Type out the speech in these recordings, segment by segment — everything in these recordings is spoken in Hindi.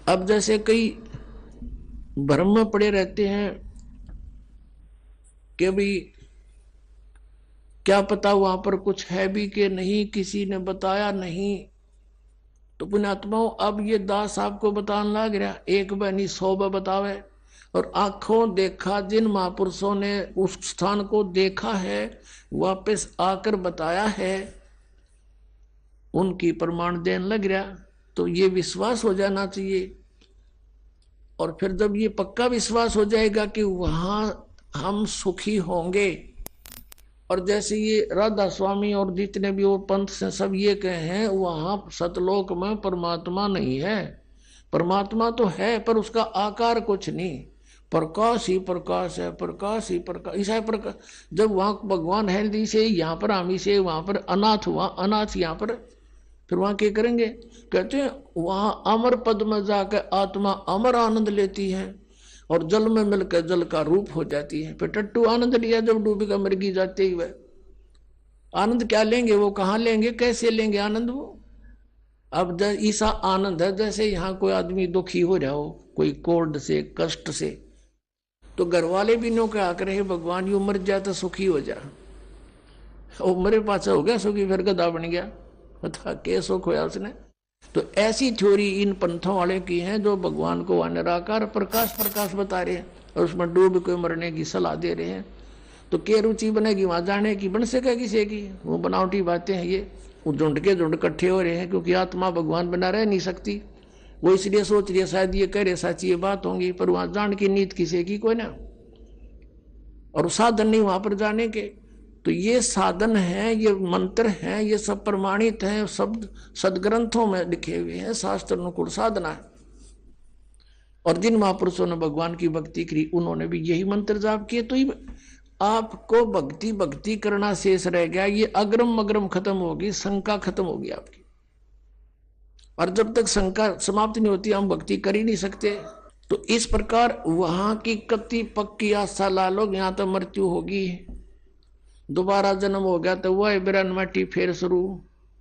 अब जैसे कई भ्रम में पड़े रहते हैं कि भाई क्या पता वहां पर कुछ है भी कि नहीं, किसी ने बताया नहीं। तो पुण्यात्माओं, अब ये दास आपको बताने लग रहा, एक बनी 100 बतावे। और आंखों देखा जिन महापुरुषों ने उस स्थान को देखा है, वापस आकर बताया है, उनकी प्रमाण देने लग रहा। तो ये विश्वास हो जाना चाहिए। और फिर जब ये पक्का विश्वास हो जाएगा कि वहां हम सुखी होंगे, और जैसे ये राधा स्वामी और जितने भी वो पंथ से सब ये कहे हैं, वहां सतलोक में परमात्मा नहीं है। परमात्मा तो है पर उसका आकार कुछ नहीं, प्रकाश ही प्रकाश है, प्रकाश ही प्रकाश, ऐसा प्रकाश। जब वहां भगवान है दी से, यहाँ पर आमी से, वहां पर अनाथ हुआ, अनाथ यहाँ पर, फिर वहां क्या करेंगे? कहते हैं वहां अमर पद में जाकर आत्मा अमर आनंद लेती है और जल में मिलकर जल का रूप हो जाती है। फिर टट्टू आनंद लिया जब डूबी का मृगी जाते ही, वह आनंद क्या लेंगे? वो कहाँ लेंगे, कैसे लेंगे आनंद वो? अब ऐसा आनंद है जैसे यहाँ कोई आदमी दुखी हो रहा हो, कोई कोर्ड से, कष्ट से, तो घर वाले भी नो क्या करे, भगवान यू मर जाए तो सुखी हो जा। वो मरे पाचा हो गया सुखी, फिर गधा बन गया, बता के सुख होया उसने। तो ऐसी थ्योरी इन पंथों वाले की है जो भगवान को निराकार प्रकाश प्रकाश बता रहे हैं और उसमें डूब के मरने की सलाह दे रहे हैं। तो क्या रुचि बनेगी वहां जाने की? बन सके किसी की? वो बनावटी बातें हैं ये। वो झुंड के झुंड इकट्ठे हो रहे हैं क्योंकि आत्मा भगवान बना रह नहीं सकती। वो इसलिए सोच रही है शायद ये कह रहे सच्ची ये बात होंगी, पर वहां जान की नीत किसी की कोई ना, और साधन नहीं वहां पर जाने के। तो ये साधन है, ये मंत्र है, ये सब प्रमाणित है, सब सदग्रंथों में लिखे हुए हैं, शास्त्र अनुकूल साधना है। और जिन महापुरुषों ने भगवान की भक्ति की उन्होंने भी यही मंत्र जाप किए। तो आपको भक्ति भक्ति करना शेष रह गया, ये अग्रम अग्रम खत्म होगी, शंका खत्म होगी आपकी। और जब तक शंका समाप्त नहीं होती हम भक्ति कर ही नहीं सकते। तो इस प्रकार वहां की कति पक्की आस्था ला लो, यहां तो मृत्यु होगी, दोबारा जन्म हो गया तो वह बिरनमटी फिर शुरू,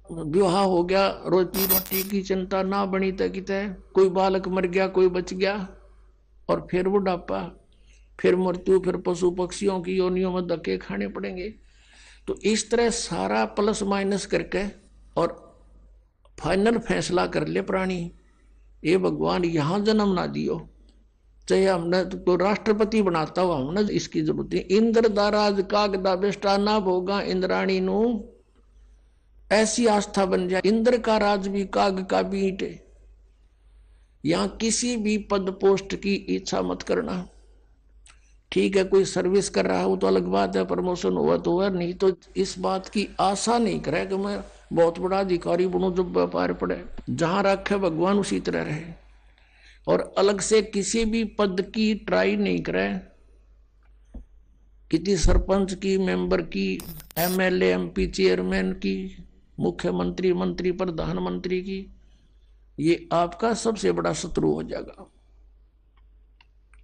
विवाह हो गया, रोटी रोटी की चिंता ना बनी तक कोई बालक मर गया, कोई बच गया, और फिर बुढ़ापा, फिर मृत्यु, फिर पशु पक्षियों की योनियों में धक्के खाने पड़ेंगे। तो इस तरह सारा प्लस माइनस करके और फाइनल फैसला कर ले प्राणी, ये भगवान यहां जन्म ना दियो, चाहे हमने तो राष्ट्रपति बनाता हो, हमने इसकी जरूरत है। इंद्र दाराज कागदा बेस्टा ना भोगा इंद्राणी नु, ऐसी आस्था बन जाए इंद्र का राज भी काग का भी ईंट। यहां किसी भी पद पोस्ट की इच्छा मत करना। ठीक है कोई सर्विस कर रहा हो तो अलग बात है, प्रमोशन हुआ तो हुआ, नहीं तो इस बात की आशा नहीं करे कि मैं बहुत बड़ा अधिकारी बनूं जब व्यापार पड़े। जहां रखे भगवान उसी तरह रहे, और अलग से किसी भी पद की ट्राई नहीं करे, किसी सरपंच की, मेंबर की, एमएलए एमपी चेयरमैन की, मुख्यमंत्री मंत्री प्रधानमंत्री की, ये आपका सबसे बड़ा शत्रु हो जाएगा।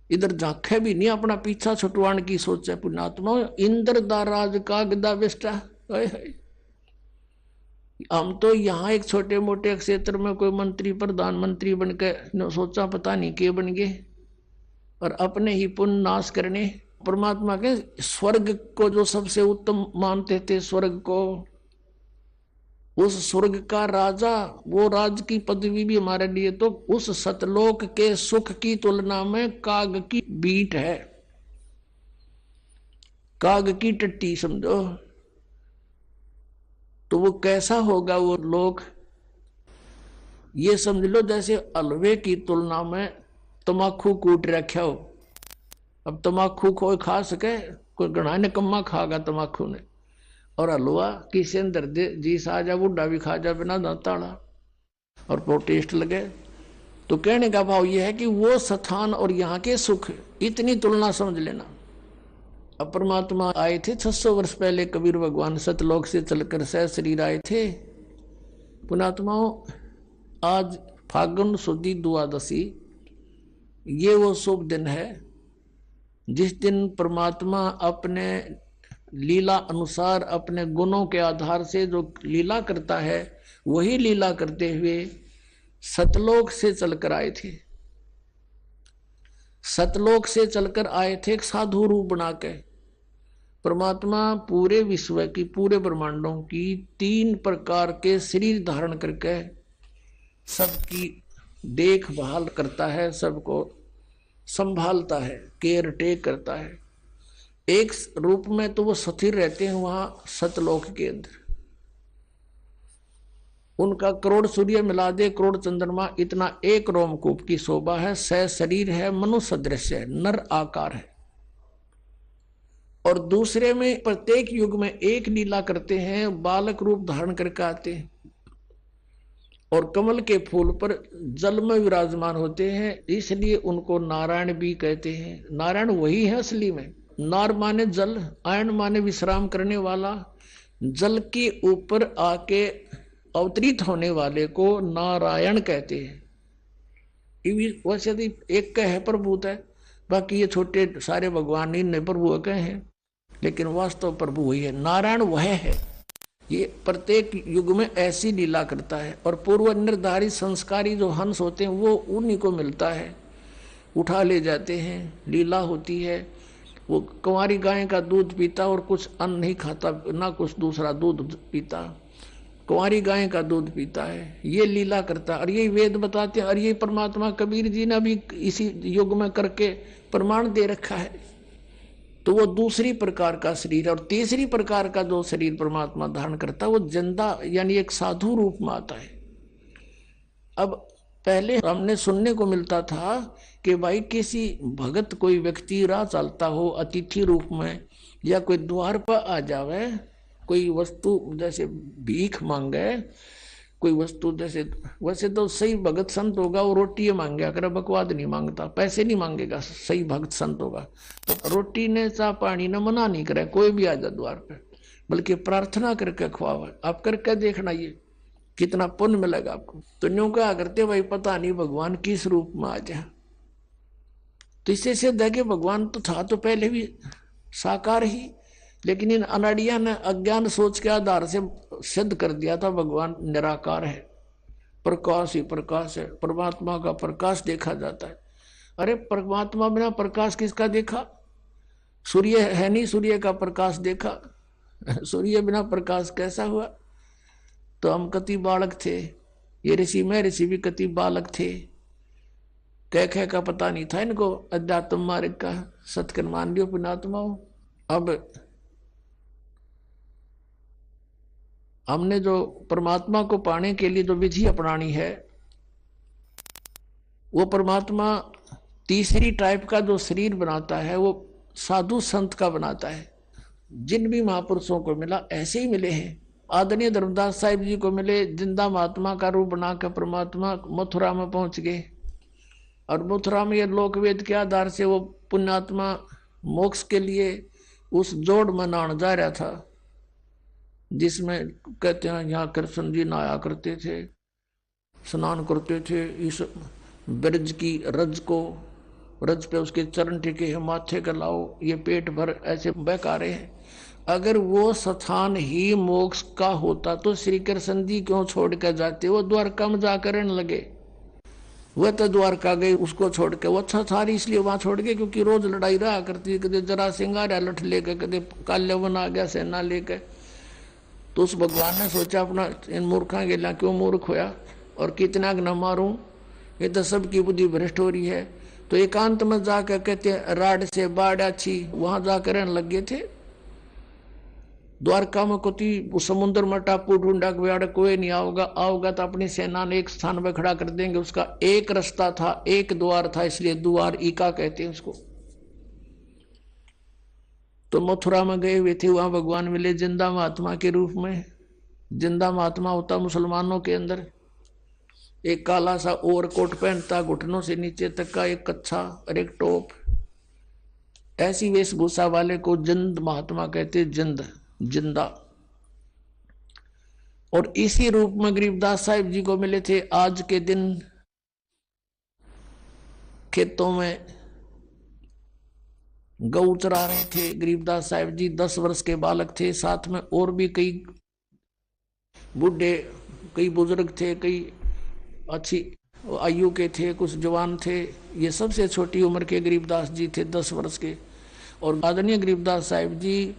इधर झांखे भी नहीं, अपना पीछा छुटवाने की सोच है। पुण्यात्मा इंद्र दा राज का गदा बेस्टा, हम तो यहाँ एक छोटे मोटे क्षेत्र में कोई मंत्री प्रधानमंत्री बनकर सोचा पता नहीं के बन गए, और अपने ही पुण्य नाश करने। परमात्मा के स्वर्ग को जो सबसे उत्तम मानते थे, स्वर्ग को, उस स्वर्ग का राजा, वो राज की पदवी भी हमारे लिए तो उस सतलोक के सुख की तुलना में काग की बीट है, काग की टट्टी समझो। तो वो कैसा होगा वो लोक? ये समझ लो जैसे हलवे की तुलना में तमाकू कूट रखा हो। अब तमाकू कोई खा सके? कोई गणा निकम्मा खागा तमाकू ने, और हलवा किसी ने दर्द जी सा जा, बुढ़ा भी खा जा बिना दांताड़ा, और वो टेस्ट लगे। तो कहने का भाव यह है कि वो स्थान और यहाँ के सुख, इतनी तुलना समझ लेना। अब परमात्मा आए थे 600 वर्ष पहले, कबीर भगवान सतलोक से चलकर सह शरीर आए थे। पुणात्माओं आज फागुन सुदी द्वादशी, ये वो शुभ दिन है जिस दिन परमात्मा अपने लीला अनुसार, अपने गुणों के आधार से जो लीला करता है, वही लीला करते हुए सतलोक से चलकर आए थे। सतलोक से चलकर आए थे एक साधु रूप बना के। परमात्मा पूरे विश्व की, पूरे ब्रह्मांडों की 3 प्रकार के शरीर धारण करके सबकी देखभाल करता है, सबको संभालता है, केयर टेक करता है। एक रूप में तो वो स्थिर रहते हैं वहां सतलोक के अंदर। उनका करोड़ सूर्य मिला दे, करोड़ चंद्रमा इतना एक रोमकूप की शोभा है। शरीर है, मनुष्य सदृश है, नर आकार है। और दूसरे में प्रत्येक युग में एक लीला करते हैं, बालक रूप धारण करके आते हैं और कमल के फूल पर जल में विराजमान होते हैं, इसलिए उनको नारायण भी कहते हैं। नारायण वही है असली में। नार माने जल, आयन माने विश्राम करने वाला। जल के ऊपर आके अवतरित होने वाले को नारायण कहते हैं। वैसे तो एक का है प्रभुत है, बाकी ये छोटे सारे भगवान इन प्रभु के हैं, लेकिन वास्तव प्रभु वही है। नारायण वह है। ये प्रत्येक युग में ऐसी लीला करता है। और पूर्व निर्धारित संस्कारी जो हंस होते हैं वो उन्हीं को मिलता है, उठा ले जाते हैं, लीला होती है। वो कुंवारी गाय का दूध पीता और कुछ अन्न नहीं खाता, ना कुछ दूसरा दूध पीता, कुंवारी गाय का दूध पीता है। ये लीला करता है और यही वेद बताते हैं। और ये परमात्मा कबीर जी ने भी इसी युग में करके प्रमाण दे रखा है। तो वो दूसरी प्रकार का शरीर। और तीसरी प्रकार का जो शरीर परमात्मा धारण करता है वो जिंदा यानी एक साधु रूप में आता है। अब पहले हमने सुनने को मिलता था कि भाई किसी भगत कोई व्यक्ति राह चलता हो अतिथि रूप में, या कोई द्वार पर आ जावे, कोई वस्तु जैसे भीख मांगे, कोई वस्तु जैसे, वैसे तो सही भगत संत होगा वो रोटी मांगे कर, बकवाद नहीं मांगता, पैसे नहीं मांगेगा, सही भगत संत होगा तो रोटी ने चाह पानी ने मना नहीं करे कोई भी आ जाए द्वार पे, बल्कि प्रार्थना करके खुआवा। आप करके देखना ये कितना पुण्य मिलेगा आपको। तो न्यू क्या करते भाई, पता नहीं भगवान किस रूप में आ जाए। तो इससे सिद्ध है कि भगवान तो था तो पहले भी साकार ही, लेकिन इन अनाड़िया ने अज्ञान सोच के आधार से सिद्ध कर दिया था भगवान निराकार है, प्रकाश ही प्रकाश है, परमात्मा का प्रकाश देखा जाता है। अरे परमात्मा बिना प्रकाश किसका देखा? सूर्य है नहीं, सूर्य का प्रकाश देखा, सूर्य बिना प्रकाश कैसा हुआ? तो हम कति बालक थे, ये ऋषि में ऋषि भी कति बालक थे, कह का पता नहीं था इनको अध्यात्म मार्ग का, सत्कर्म मान लियो पुण्यात्माओं। अब हमने जो परमात्मा को पाने के लिए जो विधि अपनानी है, वो परमात्मा तीसरी टाइप का जो शरीर बनाता है वो साधु संत का बनाता है। जिन भी महापुरुषों को मिला ऐसे ही मिले हैं। आदरणीय धर्मदास साहिब जी को मिले, जिंदा महात्मा का रूप बनाकर परमात्मा मथुरा में पहुंच गए। और मथुरा में ये लोकवेद के आधार से वो पुण्यात्मा मोक्ष के लिए उस जोड़ में नहाने जा रहा था, जिसमें कहते हैं यहाँ कृष्ण जी नहाया करते थे, स्नान करते थे। इस ब्रज की रज को, रज पे उसके चरण टिके हैं, माथे का लाओ, ये पेट भर ऐसे बहका रहे हैं। अगर वो स्थान ही मोक्ष का होता तो श्री कृष्ण जी क्यों छोड़ कर जाते? वो द्वारका में जाकर रहने लगे। वह तो द्वारका गए उसको छोड़ के, वो अच्छा था इसलिए वहां छोड़ गए, क्योंकि रोज लड़ाई रहा करती, कदे जरा सिंह आ रहा लठ लेकर, कदे काल्यवन आ गया सेना लेकर। तो उस भगवान ने सोचा अपना इन मूर्खा गेला क्यों मूर्ख होया और कितना न मारूं, ये तो सबकी बुद्धि भ्रष्ट हो रही है। तो एकांत में जाकर कहते राड से बाढ़ अच्छी, वहां जाकर रहने लग गए थे। द्वारका में कोती समुद्र में टापू ढूंढा कोई नहीं आओगा, आओगा तो अपनी सेना ने एक स्थान पर खड़ा कर देंगे। उसका एक रास्ता था, एक द्वार था, इसलिए द्वार ईका कहते हैं उसको। तो मथुरा में गए हुए थे, वहां भगवान मिले जिंदा महात्मा के रूप में। जिंदा महात्मा होता मुसलमानों के अंदर, एक काला सा ओवरकोट पहनता, घुटनों से नीचे तक का एक कच्छा और एक टोप, ऐसी वेशभूषा वाले को जिंद महात्मा कहते, जिंद जिंदा। और इसी रूप में गरीबदास साहिब जी को मिले थे। आज के दिन खेतों में गऊ चरा रहे थे गरीबदास साहिब जी, 10 वर्ष के बालक थे, साथ में और भी कई बूढ़े, कई बुजुर्ग थे, कई अच्छी वो आयु के थे, कुछ जवान थे। ये सबसे छोटी उम्र के गरीबदास जी थे, 10 वर्ष के। और आदरणीय गरीबदास साहिब जी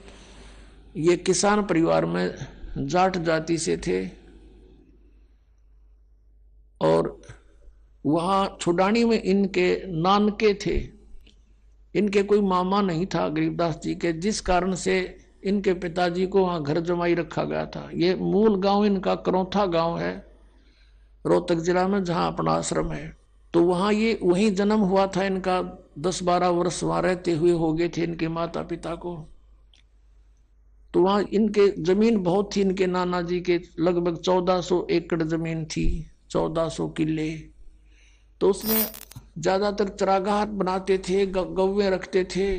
ये किसान परिवार में जाट जाति से थे। और वहाँ छुडानी में इनके नानके थे। इनके कोई मामा नहीं था गरीबदास जी के, जिस कारण से इनके पिताजी को वहाँ घर जमाई रखा गया था। ये मूल गांव इनका करौथा गांव है, रोहतक जिला में, जहाँ अपना आश्रम है। तो वहाँ ये वहीं जन्म हुआ था इनका। 10-12 वर्ष वहाँ रहते हुए हो गए थे इनके माता पिता को। तो वहाँ इनके जमीन बहुत थी, इनके नाना जी के लगभग 1400 एकड़ जमीन थी, 1400 किले। तो उसमें ज्यादातर चरागाह बनाते थे, गौवें रखते थे,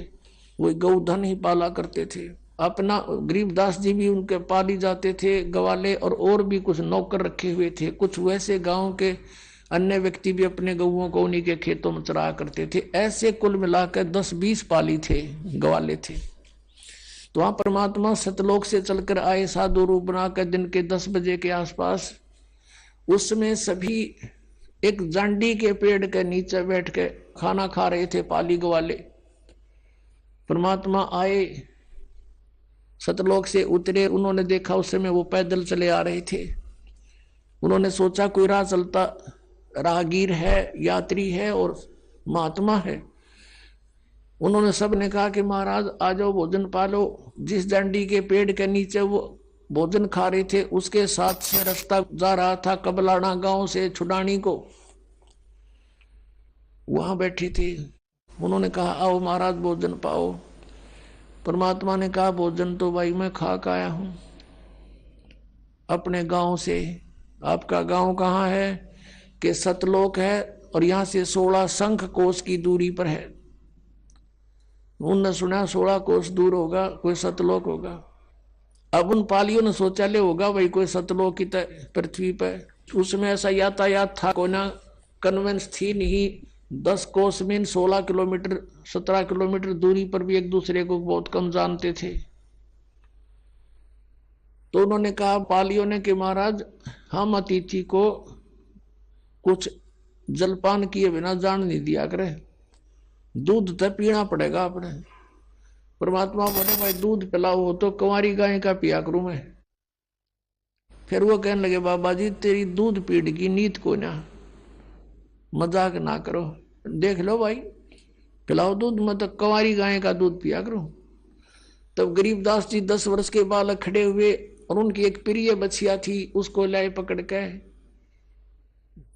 वो गौधन ही पाला करते थे अपना। गरीबदास जी भी उनके पाली जाते थे गवाले, और भी कुछ नौकर रखे हुए थे। कुछ वैसे गांव के अन्य व्यक्ति भी अपने गौओं को उन्हीं के खेतों में चराया करते थे। ऐसे कुल मिलाकर 10-20 पाली थे, गवाले थे। तो वहां परमात्मा सतलोक से चलकर आए, साधु रूप बनाकर दिन के 10 बजे के आसपास। उसमें सभी एक जांडी के पेड़ के नीचे बैठ के खाना खा रहे थे, पाली ग्वाले। परमात्मा आए, सतलोक से उतरे। उन्होंने देखा उस समय वो पैदल चले आ रहे थे। उन्होंने सोचा कोई राह चलता राहगीर है, यात्री है और महात्मा है। उन्होंने सबने कहा कि महाराज आ जाओ, भोजन पालो। जिस जांडी के पेड़ के नीचे वो भोजन खा रहे थे, उसके साथ से रास्ता जा रहा था कबलाना गांव से छुडानी को। वहां बैठी थी। उन्होंने कहा आओ महाराज भोजन पाओ। परमात्मा ने कहा भोजन तो भाई मैं खा के आया हूं अपने गांव से। आपका गांव कहाँ है? कि सतलोक है, और यहां से 16 शंख कोस की दूरी पर है। उनने सुना 16 कोस दूर होगा कोई सतलोक होगा। अब उन पालियों ने सोचा ले होगा भाई कोई सतलोक की पृथ्वी पर। उसमें ऐसा यातायात था कोई ना, कन्वेंस थी नहीं। 10 कोस में 16 किलोमीटर 17 किलोमीटर दूरी पर भी एक दूसरे को बहुत कम जानते थे। तो उन्होंने कहा पालियों ने कि महाराज हम अतिथि को कुछ जलपान किए बिना जान नहीं दिया करे, दूध तो पीना पड़ेगा अपने। परमात्मा बोले भाई दूध पिलाओ, हो तो कुंवारी गाय का पिया करूं मैं। फिर वो कहने लगे बाबा जी तेरी दूध पीड़ की नीत को ना, मजाक ना करो, देख लो भाई पिलाओ दूध, मैं तो कुंवारी गाय का दूध पिया करूं। तब गरीबदास जी 10 वर्ष के बालक खड़े हुए, और उनकी एक प्रिय बछिया थी, उसको लाए पकड़ के,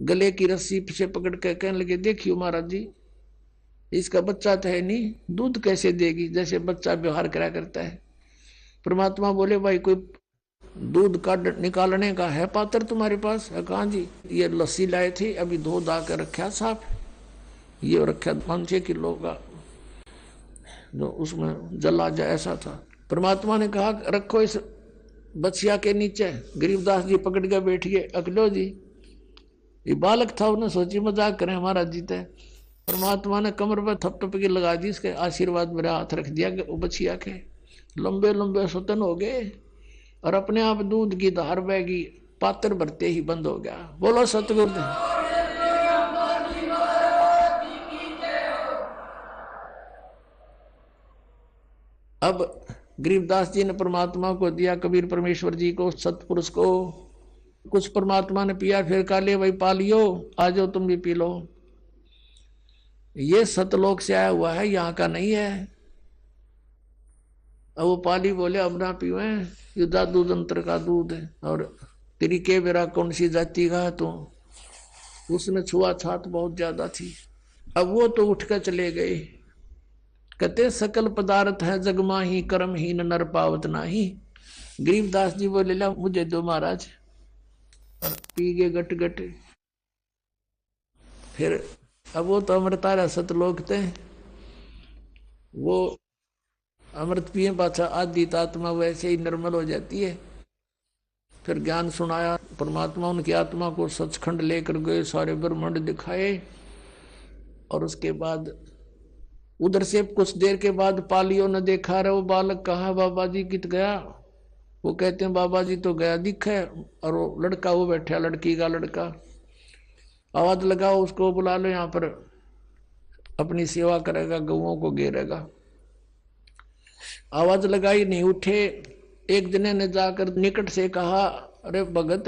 गले की रस्सी पीछे पकड़ के कहने लगे देखियो महाराज जी इसका बच्चा तो है नहीं, दूध कैसे देगी, जैसे बच्चा व्यवहार करा करता है। परमात्मा बोले भाई कोई दूध का निकालने का है पात्र तुम्हारे पास? कहाँ जी, ये लस्सी लाए थे अभी धो धा कर रखा साफ, ये रखा 5-6 किलो का, जो उसमें जल आ जाए ऐसा था। परमात्मा ने कहा रखो इस बछिया के नीचे। गरीबदास जी पकड़ के बैठिए, अकलो जी। ये बालक था, उन्हें सोची मजाक करें हमारा जीते। परमात्मा ने कमर पर थप की लगा दी, इसके आशीर्वाद मेरा हाथ रख दिया कि बछिया के लंबे लंबे स्वतन हो गए, और अपने आप दूध की धार बहगी, पात्र भरते ही बंद हो गया। बोलो सतगुरुदेव। अब गरीबदास जी ने परमात्मा को दिया, कबीर परमेश्वर जी को, सतपुरुष को। कुछ परमात्मा ने पिया, फिर कहा ले भाई पा लियो, आ जाओ तुम भी पी लो। ये सतलोक से आया हुआ है, यहाँ का नहीं है। अब वो पाली बोले अब ना पीवे, ये जादू जंत्र का दूध है, और तेरी के बेरा कौन सी जाति का है तू? उसमें छुआछात बहुत ज्यादा थी। अब वो तो उठकर चले गए। कहते सकल पदार्थ है जगमा ही, कर्महीन नर पावत नाही। गरीबदास जी बोले ला मुझे दो महाराज, और पी गए गट गट। फिर अब वो तो अमृतारा सतलोक थे, वो अमृत पिए पाछा आदि आत्मा वैसे ही निर्मल हो जाती है। फिर ज्ञान सुनाया परमात्मा, उनकी आत्मा को सचखंड लेकर गए, सारे ब्रह्मांड दिखाए। और उसके बाद उधर से कुछ देर के बाद पालियों ने देखा रहे वो बालक कहाँ बाबा जी कित गया। वो कहते हैं बाबा जी तो गया दिखा है, और वो लड़का वो बैठा, लड़की का लड़का। आवाज लगाओ, उसको बुला लो, यहाँ पर अपनी सेवा करेगा, गऊओं को घेरेगा। आवाज लगाई, नहीं उठे। एक जने ने जाकर निकट से कहा, अरे भगत,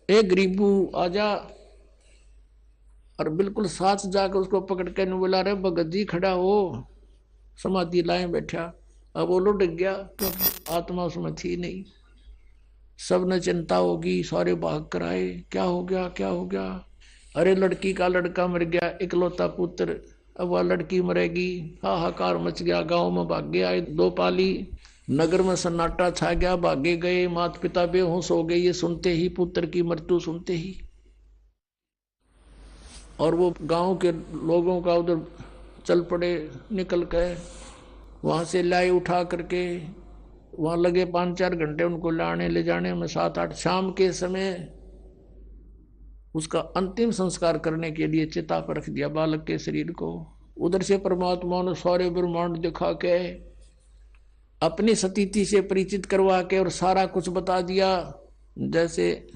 ए गरीबू आजा। और बिल्कुल साथ जाकर उसको पकड़ के बोला, अरे भगत जी खड़ा हो, समाधि लाए बैठा। अब वो लुट गया, क्योंकि आत्मा उसमें थी नहीं। सब ने चिंता होगी, सारे भाग कर आए, क्या हो गया, क्या हो गया। अरे लड़की का लड़का मर गया, इकलौता पुत्र, अब वह लड़की मरेगी। हाहाकार मच गया, गांव में भागे आए दो पाली, नगर में सन्नाटा छा गया, भागे गए। माता पिता बेहोश हो गए ये सुनते ही, पुत्र की मृत्यु सुनते ही। और वो गांव के लोगों का उधर चल पड़े, निकल गए वहां से, लाई उठा करके वहां लगे 5-4 घंटे उनको लाने ले जाने में। 7-8 शाम के समय उसका अंतिम संस्कार करने के लिए चिता पर रख दिया बालक के शरीर को। उधर से परमात्मा ने सारे ब्रह्मांड दिखा के, अपनी सतीति से परिचित करवा के और सारा कुछ बता दिया। जैसे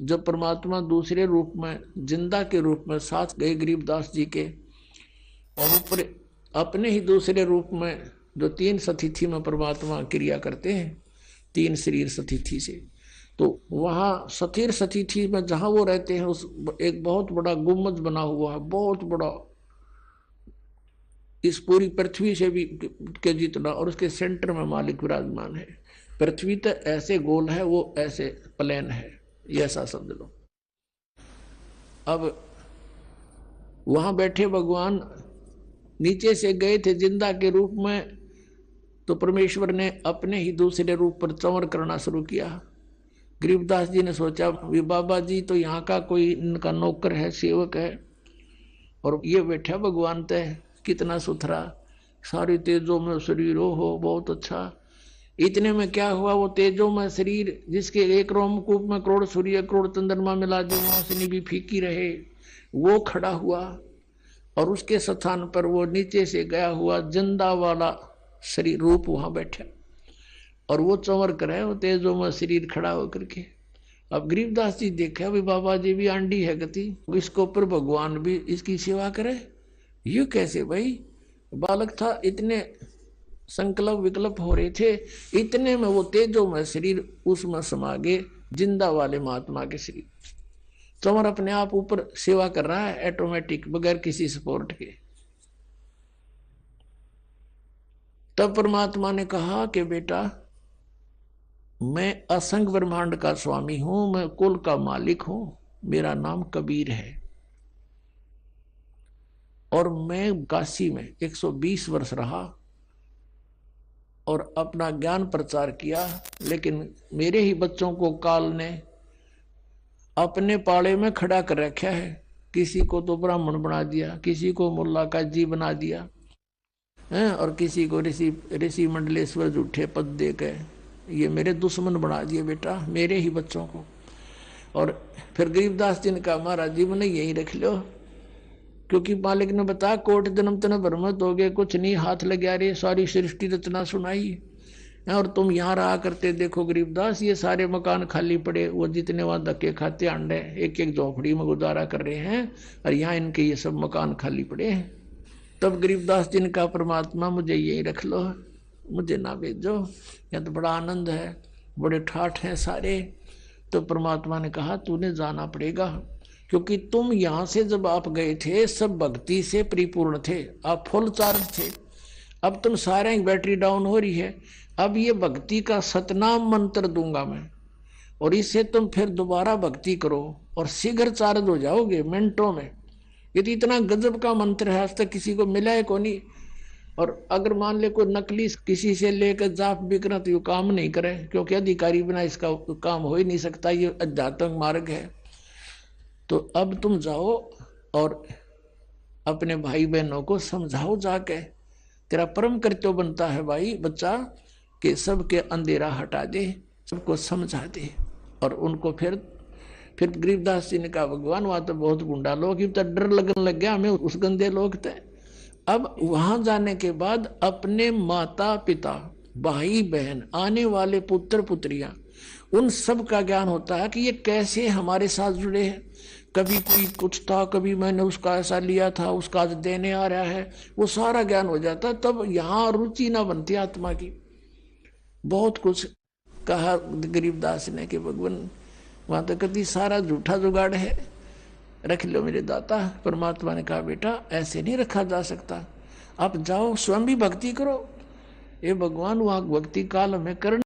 जब परमात्मा दूसरे रूप में, जिंदा के रूप में साथ गए गरीबदास जी के, और ऊपर अपने ही दूसरे रूप में जो 3 सतिथि में परमात्मा क्रिया करते हैं, 3 शरीर सतिथि से, तो वहाँ सतीर सतिथि में जहाँ वो रहते हैं, उस एक बहुत बड़ा गुम्बद बना हुआ है, बहुत बड़ा, इस पूरी पृथ्वी से भी के जितना, और उसके सेंटर में मालिक विराजमान है। पृथ्वी तो ऐसे गोल है, वो ऐसे प्लेन है, ये ऐसा समझ लो। अब वहां बैठे भगवान नीचे से गए थे जिंदा के रूप में, तो परमेश्वर ने अपने ही दूसरे रूप पर चंवर करना शुरू किया। गरीबदास जी ने सोचा, वे बाबा जी तो यहाँ का कोई इनका नौकर है, सेवक है, और ये बैठा भगवान तय, कितना सुथरा, सारी तेजों में शरीर हो, बहुत अच्छा। इतने में क्या हुआ, वो तेजों में शरीर जिसके एक रोमकूप में करोड़ सूर्य करोड़ चंद्रमा मिला दे, रोशनी भी फीकी रहे, वो खड़ा हुआ। और उसके स्थान पर वो नीचे से गया हुआ जिंदा वाला शरीर रूप वहां बैठा, और वो चंवर करे, वो तेजों में शरीर खड़ा होकर के। अब गरीबदास जी देखा, भी बाबा जी भी आंडी है गति, इसके ऊपर भगवान भी इसकी सेवा करे, ये कैसे भाई। बालक था, इतने संकल्प विकल्प हो रहे थे, इतने में वो तेजों में शरीर उसमें समा गए, जिंदा वाले महात्मा के शरीर। चंवर अपने आप ऊपर सेवा कर रहा है, ऑटोमेटिक, बगैर किसी सपोर्ट के। तब परमात्मा ने कहा कि बेटा, मैं असंग ब्रह्मांड का स्वामी हूं, मैं कुल का मालिक हूं, मेरा नाम कबीर है, और मैं काशी में 120 वर्ष रहा और अपना ज्ञान प्रचार किया। लेकिन मेरे ही बच्चों को काल ने अपने पाड़े में खड़ा कर रखा है, किसी को तो ब्राह्मण बना दिया, किसी को मुल्ला काजी बना दिया है, और किसी को ऋषि मंडलेश्वर झूठे पद दे के ये मेरे दुश्मन बना दिए बेटा, मेरे ही बच्चों को। और फिर गरीबदास जी ने कहा, महाराज जी मैंने यही रख लो, क्योंकि मालिक ने बताया, कोट जन्म तन भ्रमत हो गए, कुछ नहीं हाथ लगा रहे, सारी सृष्टि रचना सुनाई, और तुम यहाँ रहा करते। देखो गरीबदास, ये सारे मकान खाली पड़े, वो जितने वहां धक्के खाते अंडे एक एक झोपड़ी में गुजारा कर रहे हैं, और यहाँ इनके ये सब मकान खाली पड़े हैं। तब गरीबदास जी ने कहा, परमात्मा मुझे यही रख लो, मुझे ना भेजो, यहाँ तो बड़ा आनंद है, बड़े ठाठ हैं सारे। तो परमात्मा ने कहा, तूने जाना पड़ेगा, क्योंकि तुम यहाँ से जब आप गए थे सब भक्ति से परिपूर्ण थे, आप फुल चार्ज थे। अब तुम सारे बैटरी डाउन हो रही है, अब ये भक्ति का सतनाम मंत्र दूंगा मैं, और इससे तुम फिर दोबारा भक्ति करो और शीघ्र चार्ज हो जाओगे मिनटों में। ये तो इतना गजब का मंत्र है, आज तक किसी को मिला है को नहीं। और अगर मान ले कोई नकली किसी से लेकर जाप बिकना, तो ये काम नहीं करे, क्योंकि अधिकारी बिना इसका काम हो ही नहीं सकता, ये अध्यात्म मार्ग है। तो अब तुम जाओ और अपने भाई बहनों को समझाओ जाके, तेरा परम कर्तव्य बनता है भाई बच्चा, कि सबके अंधेरा हटा दे, सबको समझा दे। और उनको फिर गरीबदास जी ने कहा, भगवान वहां तो बहुत गुंडा लोग, तो डर लगने लग गया हमें, उस गंदे लोग थे। अब वहां जाने के बाद अपने माता पिता भाई बहन आने वाले पुत्र पुत्रियां, उन सब का ज्ञान होता है कि ये कैसे हमारे साथ जुड़े हैं। कभी कोई कुछ था, कभी मैंने उसका ऐसा लिया था, उसका आज देने आ रहा है, वो सारा ज्ञान हो जाता। तब यहाँ रुचि ना बनती आत्मा की। बहुत कुछ कहा गरीबदास ने कि भगवान वहां तो कभी सारा झूठा जुगाड़ है, रख लो मेरे दाता। परमात्मा ने कहा बेटा ऐसे नहीं रखा जा सकता, आप जाओ स्वयं भी भक्ति करो। ये भगवान वहां भक्ति काल में करने